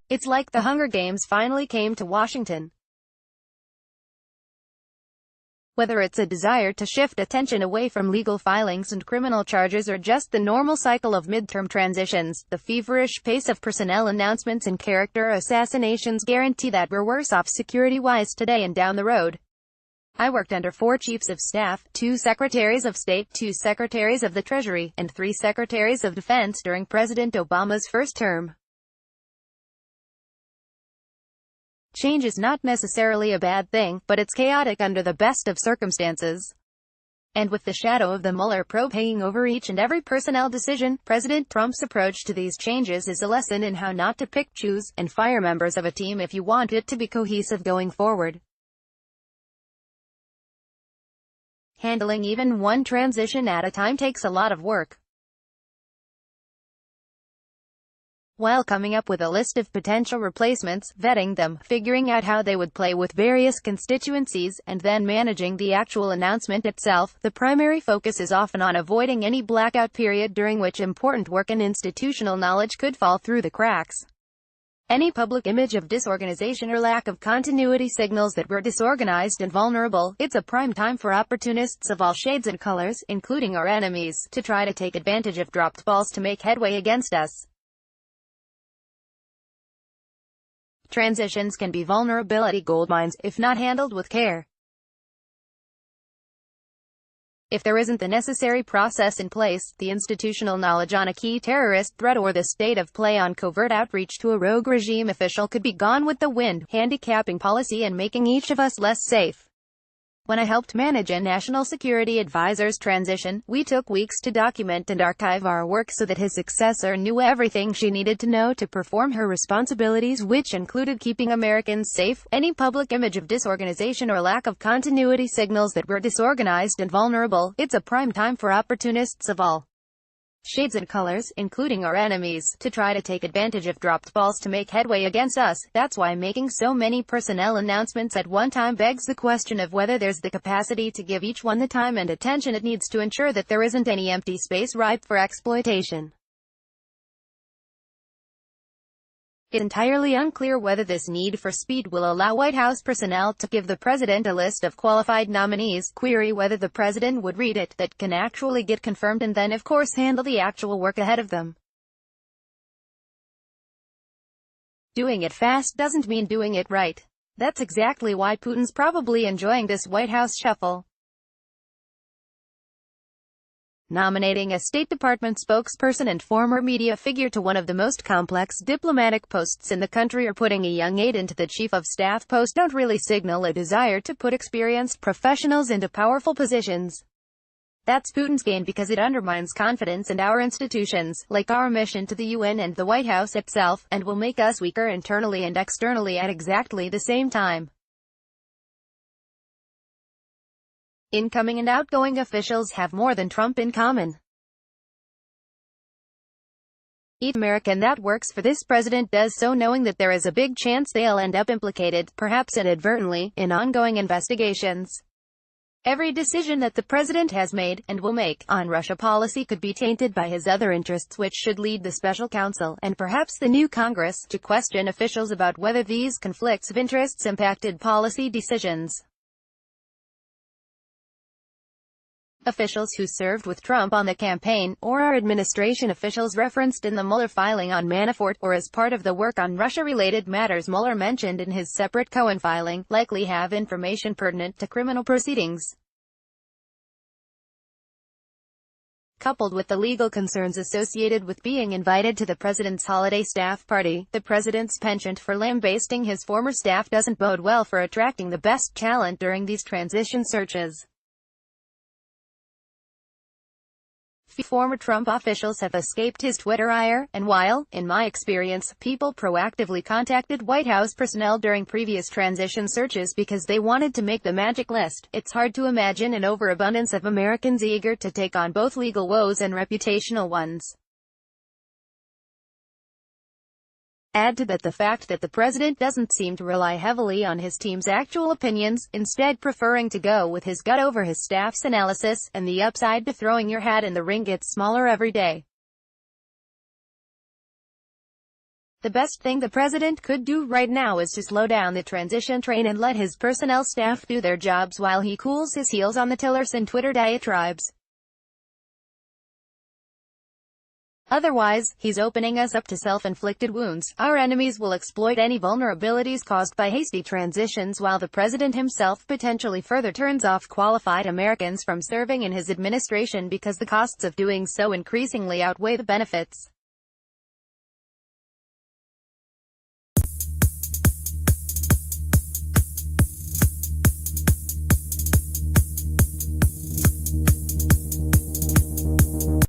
It's like the Hunger Games finally came to Washington. Whether it's a desire to shift attention away from legal filings and criminal charges or just the normal cycle of midterm transitions, the feverish pace of personnel announcements and character assassinations guarantee that we're worse off security-wise today and down the road. I worked under 4 chiefs of staff, 2 secretaries of state, 2 secretaries of the Treasury, and 3 secretaries of defense during President Obama's first term. Change is not necessarily a bad thing, but it's chaotic under the best of circumstances. And with the shadow of the Mueller probe hanging over each and every personnel decision, President Trump's approach to these changes is a lesson in how not to pick, choose, and fire members of a team if you want it to be cohesive going forward. Handling even one transition at a time takes a lot of work. While coming up with a list of potential replacements, vetting them, figuring out how they would play with various constituencies, and then managing the actual announcement itself, the primary focus is often on avoiding any blackout period during which important work and institutional knowledge could fall through the cracks. Any public image of disorganization or lack of continuity signals that we're disorganized and vulnerable. It's a prime time for opportunists of all shades and colors, including our enemies, to try to take advantage of dropped balls to make headway against us. Transitions can be vulnerability goldmines, if not handled with care. If there isn't the necessary process in place, the institutional knowledge on a key terrorist threat or the state of play on covert outreach to a rogue regime official could be gone with the wind, handicapping policy and making each of us less safe. When I helped manage a national security advisor's transition, we took weeks to document and archive our work so that his successor knew everything she needed to know to perform her responsibilities, which included keeping Americans safe. Any public image of disorganization or lack of continuity signals that we're disorganized and vulnerable. It's a prime time for opportunists of all shades and colors, including our enemies, to try to take advantage of dropped balls to make headway against us. That's why making so many personnel announcements at one time begs the question of whether there's the capacity to give each one the time and attention it needs to ensure that there isn't any empty space ripe for exploitation. It's entirely unclear whether this need for speed will allow White House personnel to give the president a list of qualified nominees, query whether the president would read it, that can actually get confirmed, and then of course handle the actual work ahead of them. Doing it fast doesn't mean doing it right. That's exactly why Putin's probably enjoying this White House shuffle. Nominating a State Department spokesperson and former media figure to one of the most complex diplomatic posts in the country or putting a young aide into the chief of staff post don't really signal a desire to put experienced professionals into powerful positions. That's Putin's gain because it undermines confidence in our institutions, like our mission to the UN and the White House itself, and will make us weaker internally and externally at exactly the same time. Incoming and outgoing officials have more than Trump in common. Each American that works for this president does so knowing that there is a big chance they'll end up implicated, perhaps inadvertently, in ongoing investigations. Every decision that the president has made, and will make, on Russia policy could be tainted by his other interests, which should lead the special counsel, and perhaps the new Congress, to question officials about whether these conflicts of interests impacted policy decisions. Officials who served with Trump on the campaign, or are administration officials referenced in the Mueller filing on Manafort, or as part of the work on Russia-related matters Mueller mentioned in his separate Cohen filing, likely have information pertinent to criminal proceedings. Coupled with the legal concerns associated with being invited to the president's holiday staff party, the president's penchant for lambasting his former staff doesn't bode well for attracting the best talent during these transition searches. Former Trump officials have escaped his Twitter ire, and while, in my experience, people proactively contacted White House personnel during previous transition searches because they wanted to make the magic list, it's hard to imagine an overabundance of Americans eager to take on both legal woes and reputational ones. Add to that the fact that the president doesn't seem to rely heavily on his team's actual opinions, instead preferring to go with his gut over his staff's analysis, and the upside to throwing your hat in the ring gets smaller every day. The best thing the president could do right now is to slow down the transition train and let his personnel staff do their jobs while he cools his heels on the Tillerson Twitter diatribes. Otherwise, he's opening us up to self-inflicted wounds. Our enemies will exploit any vulnerabilities caused by hasty transitions, while the president himself potentially further turns off qualified Americans from serving in his administration because the costs of doing so increasingly outweigh the benefits.